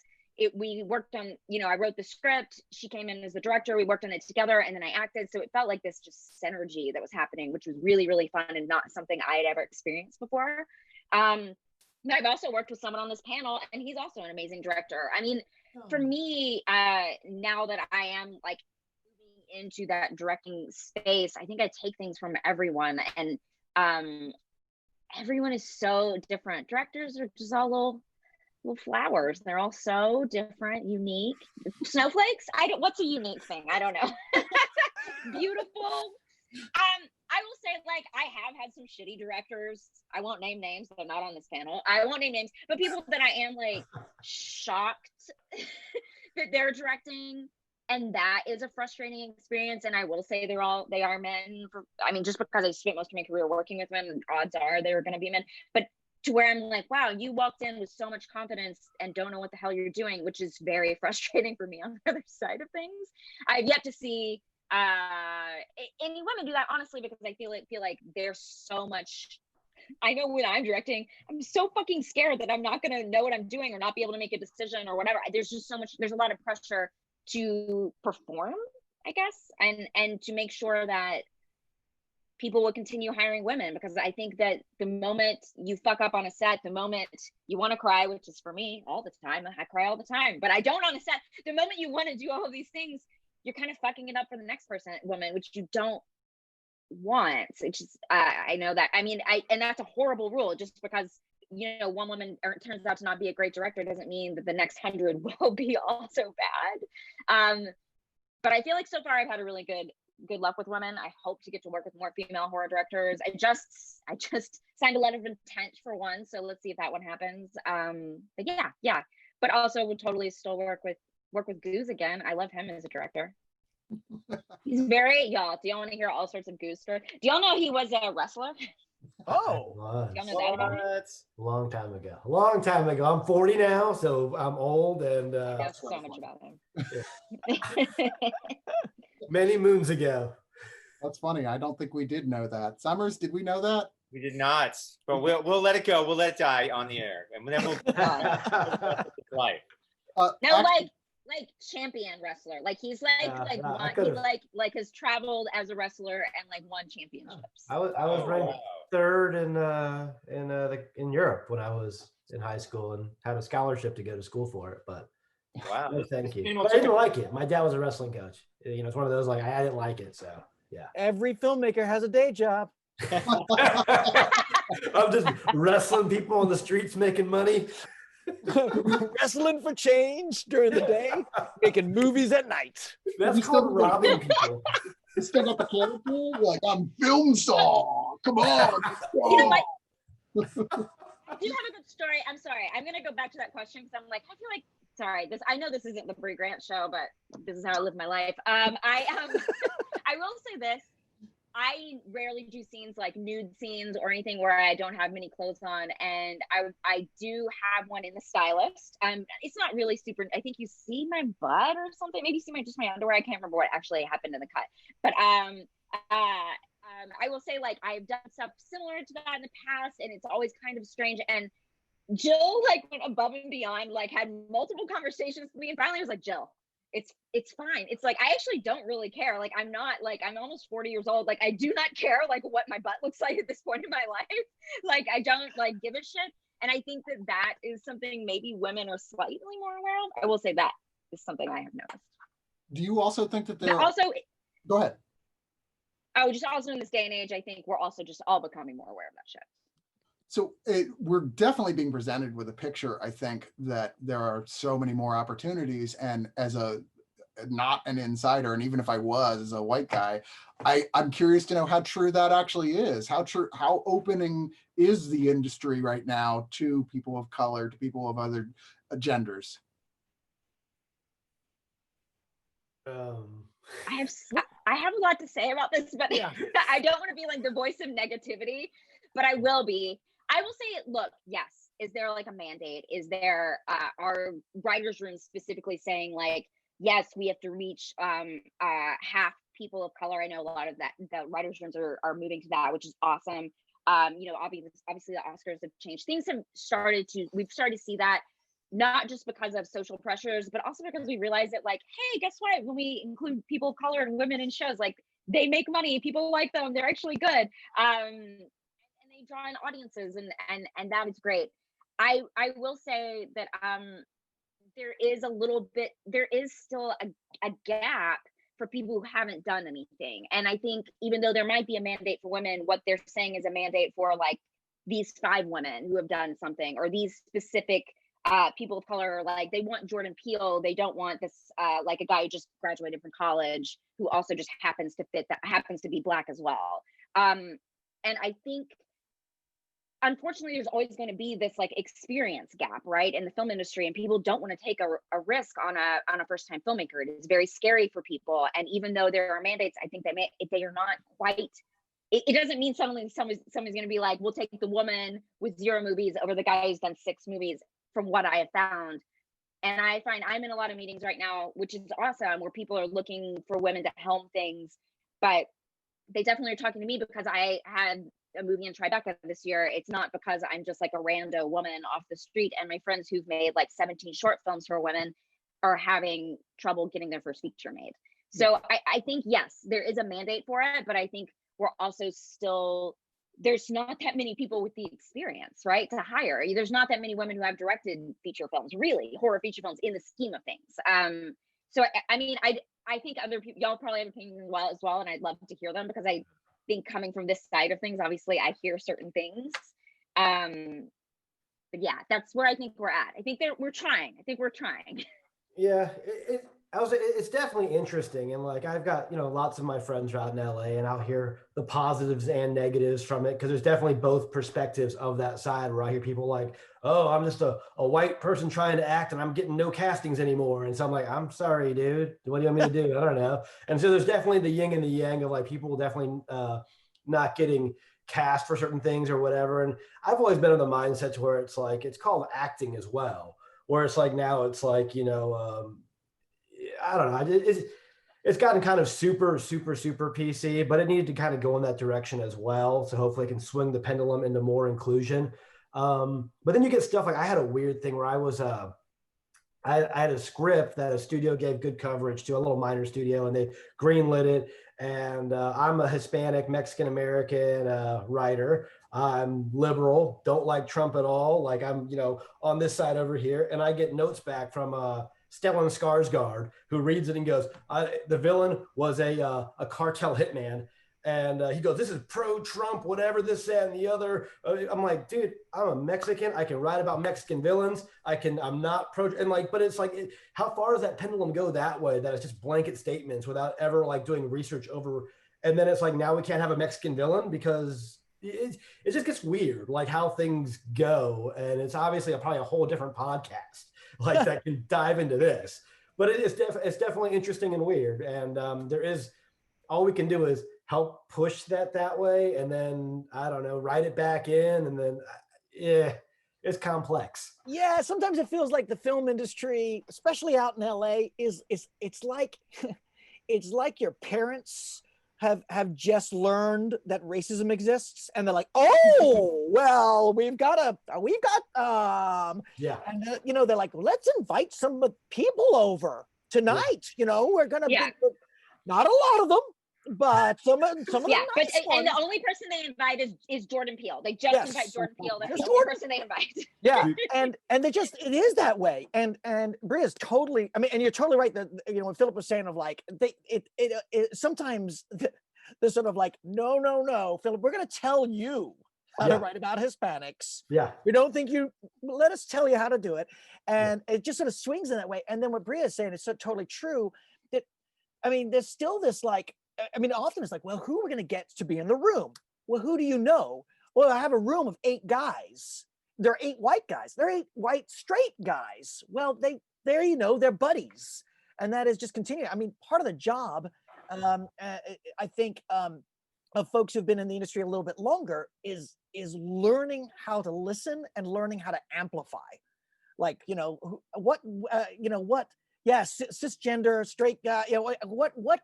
we worked on, I wrote the script, she came in as the director, we worked on it together, and then I acted. So it felt like this just synergy that was happening, which was really, really fun and not something I had ever experienced before. I've also worked with someone on this panel, and he's also an amazing director. For me, now that I am like moving into that directing space, I think I take things from everyone, and everyone is so different. Directors are just all little flowers. They're all so different, unique. Snowflakes? What's a unique thing? I don't know. Beautiful. I will say, like, I have had some shitty directors. I won't name names. They're not on this panel. I won't name names, but people that I am like shocked that they're directing. And that is a frustrating experience. And I will say they are men. Just because I spent most of my career working with men, odds are they were going to be men. But to where I'm like, wow, you walked in with so much confidence and don't know what the hell you're doing, which is very frustrating for me on the other side of things. I've yet to see any women do that, honestly, because I feel like there's so much. I know when I'm directing, I'm so fucking scared that I'm not going to know what I'm doing or not be able to make a decision or whatever. There's just so much. There's a lot of pressure to perform, I guess, and to make sure that people will continue hiring women, because I think that the moment you fuck up on a set, the moment you want to cry, which is for me all the time, I cry all the time, but I don't on a set. The moment you want to do all of these things, you're kind of fucking it up for the next woman, which you don't want. It's just, I know that. And that's a horrible rule. Just because, one woman turns out to not be a great director doesn't mean that the next 100 will be also bad. But I feel like so far I've had a really good luck with women. I hope to get to work with more female horror directors. I just signed a letter of intent for one, so let's see if that one happens. But yeah. But also would totally still work with Goose again. I love him as a director. He's y'all. Do y'all want to hear all sorts of Goose stories? Do y'all know he was a wrestler? Oh, do y'all know that about him? Long time ago. I'm 40 now, so I'm old, and I know so much about him. Yeah. Many moons ago. That's funny. I don't think we did know that. Summers, did we know that? We did not, but we'll let it go. We'll let it die on the air, and then we'll life. No, like champion wrestler. Like he's like has traveled as a wrestler and like won championships. I was ranked 3rd in Europe when I was in high school and had a scholarship to go to school for it. But wow, no, thank you. But I didn't like it. My dad was a wrestling coach. It's one of those, like, I didn't like it. So yeah. Every filmmaker has a day job. I'm just wrestling people on the streets making money. Wrestling for change during the day, making movies at night. That's You still called robbing people. You still got the character? You're like, I'm film star. Come on. You know what? I do have a good story. I'm sorry. I'm gonna go back to that question because I'm like, I feel like sorry. I know this isn't the Brea Grant show, but this is how I live my life. I will say this. I rarely do scenes like nude scenes or anything where I don't have many clothes on, and I do have one in the stylist. It's not really super. I think you see my butt or something. Maybe you see just my underwear. I can't remember what actually happened in the cut, but I will say, like, I've done stuff similar to that in the past, and it's always kind of strange. And Jill, like, went above and beyond, like, had multiple conversations with me, and finally I was like, Jill, it's fine. It's like, I actually don't really care. Like, I'm not, like, I'm almost 40 years old. Like, I do not care, like, what my butt looks like at this point in my life. Like, I don't, like, give a shit. And I think that is something maybe women are slightly more aware of. I will say that is something I have noticed. Do you also think that But also, Go ahead. I would just also in this day and age, I think we're also just all becoming more aware of that shit. So we're definitely being presented with a picture, I think, that there are so many more opportunities. And as not an insider, and even if I was as a white guy, I'm curious to know how true that actually is. How opening is the industry right now to people of color, to people of other genders? I have a lot to say about this, but yeah. I don't want to be like the voice of negativity, but I will be. I will say, look, yes. Is there like a mandate? Is there our writers' room specifically saying like, yes, we have to reach half people of color? I know a lot of that the writers' rooms are moving to that, which is awesome. Obviously the Oscars have changed. We've started to see that, not just because of social pressures, but also because we realize that, like, hey, guess what? When we include people of color and women in shows, like, they make money, people like them, they're actually good. And they draw in audiences, and that is great. I will say that there is still a gap for people who haven't done anything. And I think even though there might be a mandate for women, what they're saying is a mandate for like these 5 women who have done something, or these specific people of color. Like, they want Jordan Peele, they don't want this like a guy who just graduated from college who also just happens to be Black as well. And I think, unfortunately, there's always going to be this like experience gap, right, in the film industry, and people don't want to take a risk on a first-time filmmaker. It is very scary for people, and even though there are mandates, I think they are not quite. It doesn't mean suddenly somebody's going to be like, we'll take the woman with 0 movies over the guy who's done 6 movies. From what I have found, and I find I'm in a lot of meetings right now, which is awesome, where people are looking for women to helm things, but they definitely are talking to me because I had a movie in Tribeca this year. It's not because I'm just like a rando woman off the street, and my friends who've made like 17 short films for women are having trouble getting their first feature made. So I think, yes, there is a mandate for it, but I think we're also still, there's not that many people with the experience, right, to hire. There's not that many women who have directed feature films, really, horror feature films in the scheme of things. So I mean, I think other people, y'all probably have opinions as well, and I'd love to hear them, because I think coming from this side of things, obviously I hear certain things. But yeah, that's where I think we're at. I think we're trying. Yeah, it's definitely interesting. And like, I've got, lots of my friends are out in LA, and I'll hear the positives and negatives from it, because there's definitely both perspectives of that side, where I hear people like, oh, I'm just a white person trying to act and I'm getting no castings anymore. And so I'm like, I'm sorry, dude. What do you want me to do? I don't know. And so there's definitely the yin and the yang of like people definitely not getting cast for certain things or whatever. And I've always been in the mindset to where it's like, it's called acting as well, where it's like, now it's like, I don't know. It's gotten kind of super, super, super PC, but it needed to kind of go in that direction as well. So hopefully it can swing the pendulum into more inclusion. But then you get stuff like, I had a weird thing where I was, I had a script that a studio gave good coverage to, a little minor studio, and they greenlit it. And I'm a Hispanic, Mexican-American writer. I'm liberal, don't like Trump at all. Like, I'm, on this side over here. And I get notes back from Stellan Skarsgård, who reads it and goes, the villain was a cartel hitman. And he goes, this is pro-Trump, whatever this, that, and the other. I'm like, dude, I'm a Mexican. I can write about Mexican villains. I'm not pro. And like, but it's like, how far does that pendulum go that way? That it's just blanket statements without ever like doing research over. And then it's like, now we can't have a Mexican villain because it just gets weird, like how things go. And it's obviously probably a whole different podcast like that can dive into this. But it's definitely interesting and weird. And all we can do is help push that way, and then I don't know, write it back in, and then it's complex. Yeah, sometimes it feels like the film industry, especially out in LA, it's like it's like your parents have just learned that racism exists, and they're like, oh well, we've got yeah, and they're like, let's invite some people over tonight. We're gonna be, not a lot of them, but some of them. Yeah, nice and the ones. only person they invite is Jordan Peele. They just invite Jordan Peele. That's the only person they invite. Yeah, and it is that way. And Brea's totally. I mean, and you're totally right that what Philip was saying of like it sometimes they're sort of like, no, Philip, we're going to tell you how to write about Hispanics. Yeah, we don't think you. Let us tell you how to do it, and it just sort of swings in that way. And then what Brea is saying is so totally true. That I mean, there's still this like. I mean, often it's like, well, who are we going to get to be in the room? Well, who do you know? Well, I have a room of 8 guys. There are 8 white guys. There are 8 white straight guys. Well, they're buddies. And that is just continuing. I mean, part of the job, I think, of folks who've been in the industry a little bit longer is learning how to listen and learning how to amplify. Like, what. Yes, cisgender, straight guy. What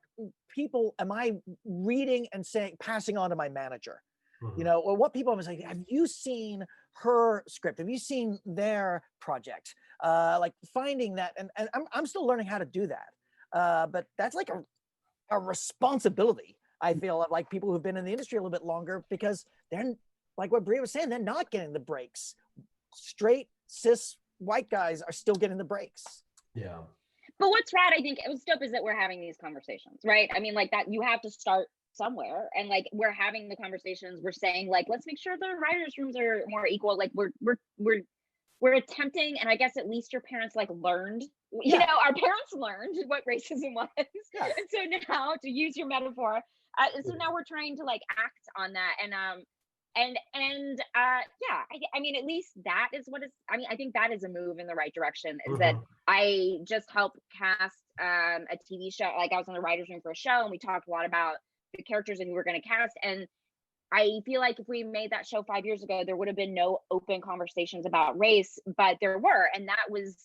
people am I reading and passing on to my manager? Mm-hmm. Or what people am I saying? Have you seen her script? Have you seen their project? Like finding that, and I'm still learning how to do that. But that's like a responsibility. I feel of like people who've been in the industry a little bit longer, because they're like what Brea was saying. They're not getting the breaks. Straight cis white guys are still getting the breaks. Yeah. But what's rad, I think, what's dope is that we're having these conversations, right? I mean, like that, you have to start somewhere, and like we're having the conversations. We're saying like, let's make sure the writers' rooms are more equal. Like we're attempting, and I guess at least your parents like learned. Our parents learned what racism was, and so now, to use your metaphor, so now we're trying to like act on that, I mean, at least that is what is. I mean, I think that is a move in the right direction. Is that I just helped cast a TV show. Like I was in the writers' room for a show, and we talked a lot about the characters and who we're going to cast. And I feel like if we made that show 5 years ago, there would have been no open conversations about race, but there were, and that was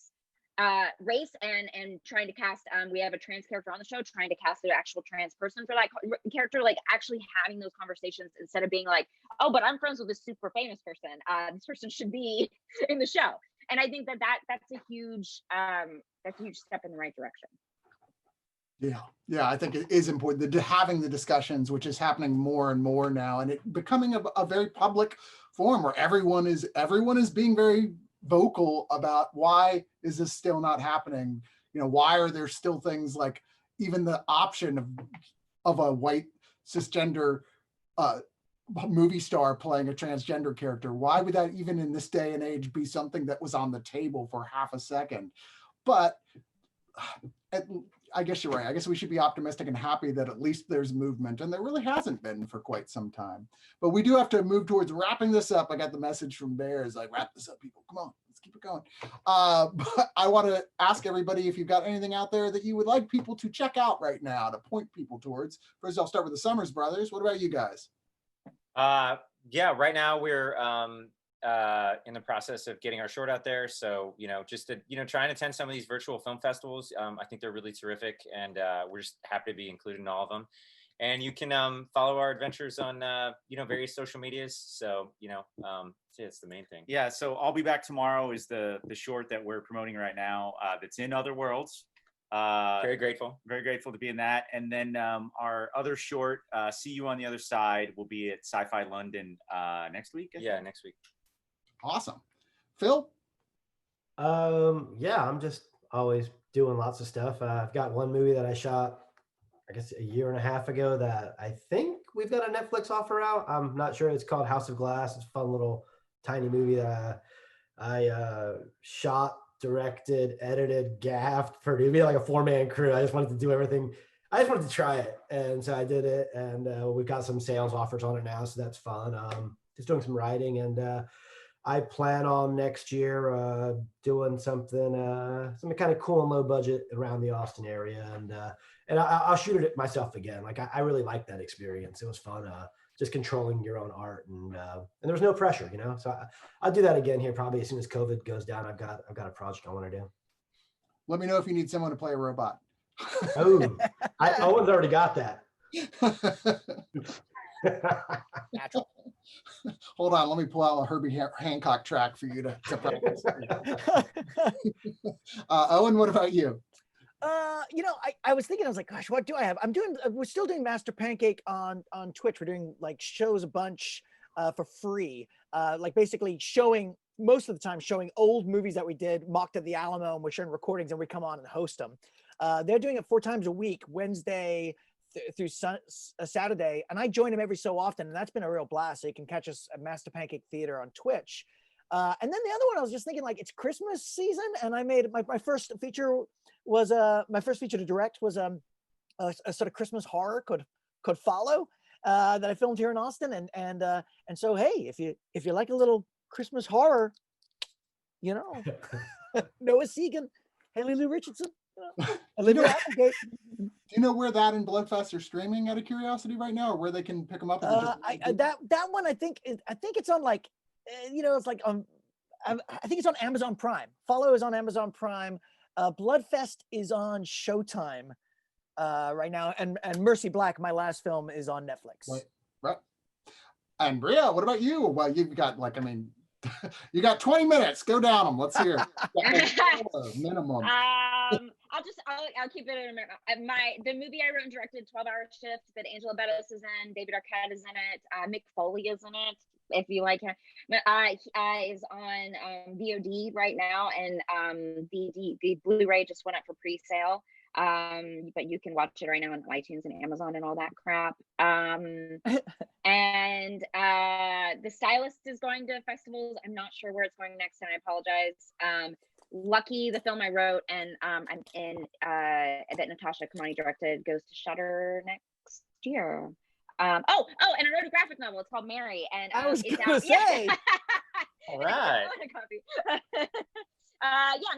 race and trying to cast. We have a trans character on the show, trying to cast an actual trans person for that character, like actually having those conversations instead of being like, oh, but I'm friends with this super famous person. This person should be in the show. And I think that's a huge step in the right direction. Yeah, I think it is important having the discussions, which is happening more and more now, and it becoming a very public forum where everyone is being very vocal about why is this still not happening? Why are there still things like even the option of a white cisgender movie star playing a transgender character? Why would that even in this day and age be something that was on the table for half a second? But I guess you're right. I guess we should be optimistic and happy that at least there's movement, and there really hasn't been for quite some time. But we do have to move towards wrapping this up. I got the message from Bears, like, wrap this up, people. Come on, let's keep it going. But I want to ask everybody if you've got anything out there that you would like people to check out right now to point people towards. First, I'll start with the Summers Brothers. What about you guys? Right now we're in the process of getting our short out there. So, just to, try and attend some of these virtual film festivals. I think they're really terrific, and we're just happy to be included in all of them. And you can follow our adventures on, various social medias. So, it's the main thing. Yeah. So I'll Be Back Tomorrow is the short that we're promoting right now. That's in Other Worlds. Very grateful to be in that. And then our other short, See You on the Other Side, will be at Sci-Fi London next week. Next week. Awesome. Phil? I'm just always doing lots of stuff. I've got one movie that I shot, I guess, a year and a half ago that I think we've got a Netflix offer out. I'm not sure. It's called House of Glass. It's a fun little tiny movie that I shot, directed, edited, gaffed, produced. We had like a 4-man crew. I just wanted to do everything. I just wanted to try it, and so I did it. And we've got some sales offers on it now, so that's fun. Just doing some writing, and I plan on next year doing something kind of cool and low budget around the Austin area, and I'll shoot it myself again. Like I really liked that experience. It was fun, just controlling your own art, and there was no pressure, you know. So I'll do that again here probably as soon as COVID goes down. I've got a project I want to do. Let me know if you need someone to play a robot. Oh, Owen's already got that. Natural. Hold on, let me pull out a Herbie Hancock track for you to practice. Owen, what about you? You know, I was thinking, I was like, gosh, what do I have? We're still doing Master Pancake on Twitch. We're doing like shows a bunch for free, like basically showing, most of the time showing old movies that we did, mocked at the Alamo, and we're showing recordings, and we come on and host them. They're doing it 4 times a week, Wednesday through Saturday, and I join them every so often, and that's been a real blast. So you can catch us at Master Pancake Theater on Twitch. And then the other one, I was just thinking, like, it's Christmas season, and I made my first feature was my first feature to direct was a sort of Christmas horror called Follow that I filmed here in Austin, and so hey, if you like a little Christmas horror, you know, Noah Segan, Haley Lou Richardson, Olivia Applegate. Do you know where that and Bloodfest are streaming out of curiosity right now, or where they can pick them up? That one I think it's on like, you know, it's like I think it's on Amazon Prime. Follow is on Amazon Prime. Bloodfest is on Showtime right now, and Mercy Black, my last film, is on Netflix. Right. And Brea, what about you? Well, you've got you got 20 minutes. Go down them. Let's hear. Minimum. I'll keep it in a minute. The movie I wrote and directed, 12-Hour Shift, that Angela Bettis is in, David Arquette is in it, Mick Foley is in it, if you like him. Is on VOD right now, and the Blu-ray just went up for pre-sale. But you can watch it right now on iTunes and Amazon and all that crap. And the Stylist is going to festivals. I'm not sure where it's going next, and I apologize. Lucky, the film I wrote and I'm in that Natasha Kamani directed, goes to Shudder next year. And I wrote a graphic novel. It's called Mary, and I was it's gonna out. say. All right. And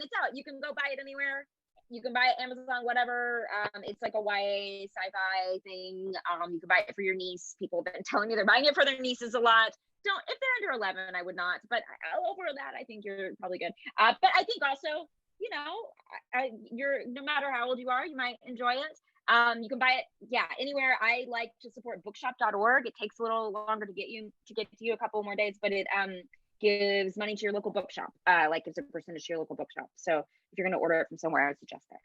it's out. You can go buy it anywhere. You can buy it Amazon, whatever. It's like a YA sci-fi thing. You can buy it for your niece. People have been telling me they're buying it for their nieces a lot. If they're under 11, I would not. But over that, I think you're probably good. But I think also, you know, you're, no matter how old you are, you might enjoy it. You can buy it, anywhere. I like to support bookshop.org. It takes a little longer to get to you, a couple more days, but it gives money to your local bookshop, like gives a percentage to your local bookshop. So if you're going to order it from somewhere, I would suggest that.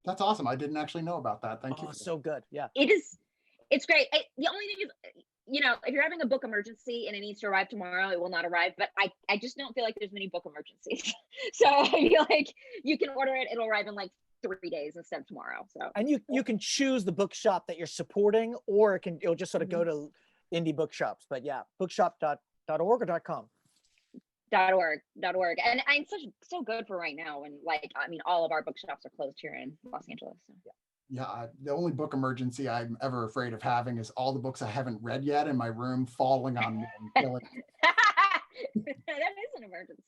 That's awesome. I didn't actually know about that. Thank you. So good. Yeah. It's great. The only thing is, you know, if you're having a book emergency and it needs to arrive tomorrow, it will not arrive. But I just don't feel like there's many book emergencies. So I feel like you can order it. It'll arrive in like 3 days instead of tomorrow. So, and you can choose the bookshop that you're supporting, or it'll just sort of go to indie bookshops. But yeah, bookshop.org or .com. .org. And I'm so good for right now. And like, I mean, all of our bookshops are closed here in Los Angeles. So. Yeah, the only book emergency I'm ever afraid of having is all the books I haven't read yet in my room falling on me and killing me. That is an emergency.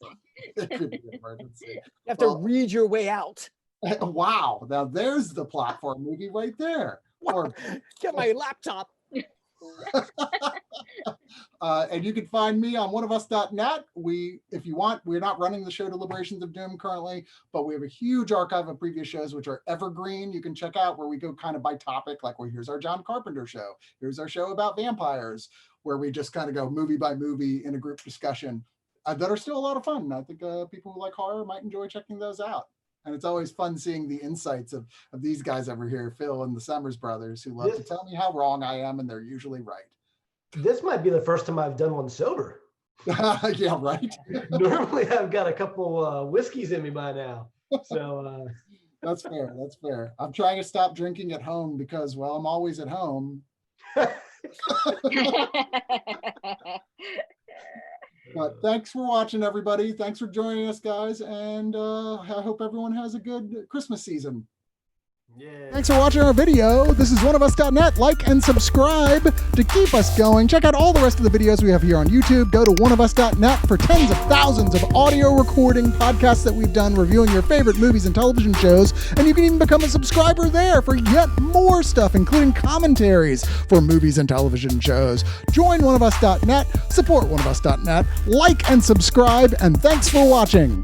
It could be an emergency. You have to read your way out. Wow, now there's the plot for a movie right there. Or get my laptop. And you can find me on Oneofus.net. If you want, we're not running the show Deliberations of Doom currently, but we have a huge archive of previous shows which are evergreen. You can check out where we go kind of by topic, like, well, here's our John Carpenter show. Here's our show about vampires, where we just kind of go movie by movie in a group discussion that are still a lot of fun. I think people who like horror might enjoy checking those out. And it's always fun seeing the insights of these guys over here, Phil and the Summers brothers, who love to tell me how wrong I am, and they're usually right. This might be the first time I've done one sober. Yeah, right. Normally I've got a couple whiskeys in me by now. So that's fair. That's fair. I'm trying to stop drinking at home because, well, I'm always at home. But thanks for watching, everybody. Thanks for joining us, guys. And I hope everyone has a good Christmas season. Yeah. Thanks for watching our video. This is Oneofus.net. Like and subscribe to keep us going. Check out all the rest of the videos we have here on YouTube. Go to Oneofus.net for tens of thousands of audio recording podcasts that we've done reviewing your favorite movies and television shows. And you can even become a subscriber there for yet more stuff, including commentaries for movies and television shows. Join Oneofus.net, support Oneofus.net, like and subscribe, and thanks for watching.